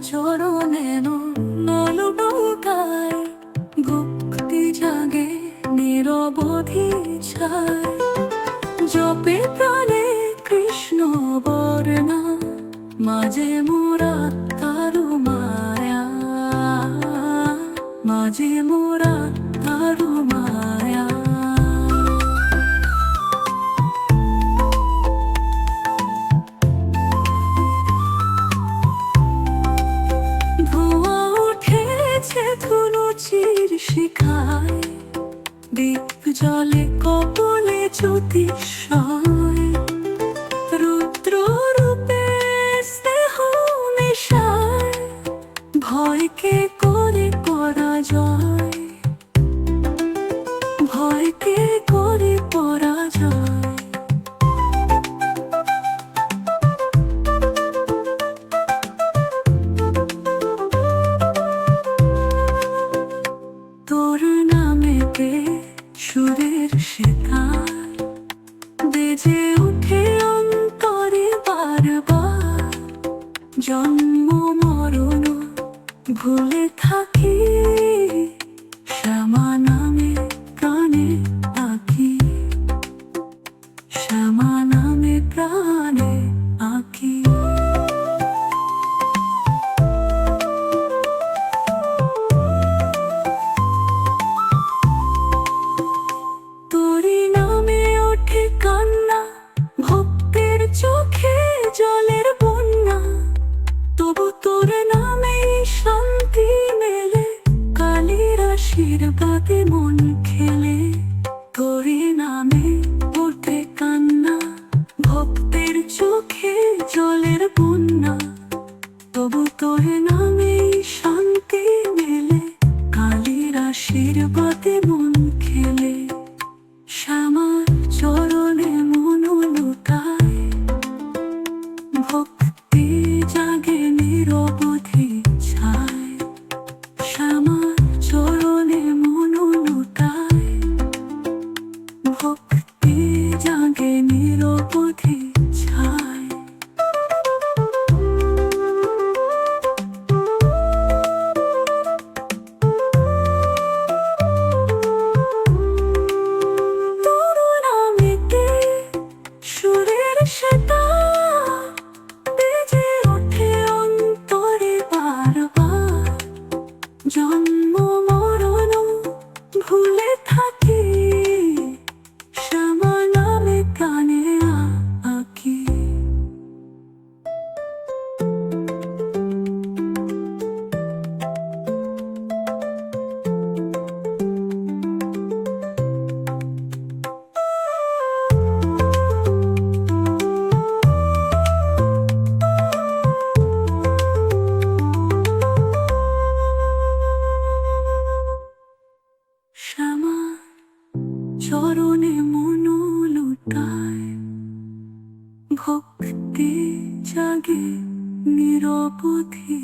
চরণে নলকায় ভক্তি জাগে নিরবধি ছায়। জপে প্রাণে কৃষ্ণ বর্ণা, মাঝে মোরা তারু মায়া, মাঝে মোরা তারু মায়া। ধোঁয়া উঠেছে ধুনুচির শিখায়, দীপ জলে কপলে জ্যোতিষয়। রুদ্র রূপে স্নেহ মেশায়, ভয়কে করে পরাজয়, ভয়কে করে পরাজয়। তোর নামেতে সুরের সেতার বেজে ওঠে অন্তরে বারবার। জন্ম মরণ ভুলে থাকি, শ্যামা নামে প্রাণে আঁকি, শ্যামা নামে প্রাণে আঁকি। তোরি নামে ওঠে কান্না, ভক্তের চোখে জলের বন্যা। তবু তোর নামে শান্তি মেলে, কালীর আশীর্বাদে মন খেলে। তোরি নামে ওঠে কান্না, ভক্তের চোখে জলের বন্যা। তবু তোর নামে শান্তি মেলে, কালীর আশীর্বাদে মন খেলে। শ্যামার চরণে মন লুটায়, ভক্তি জাগে নিরবধি ছায়। শ্যামার চরণে মন লুটায়, ভক্তি জাগে নিরবধি ছায়। সুরের সেতার বেজে ওঠে অন্তরে বারবার। জন্ম মরণ ভুলে থাকি, শ্যামা নামে প্রাণে আঁকি। শ্যামা চরণে মন লুটায়, ভক্তি জাগে নিরবধি।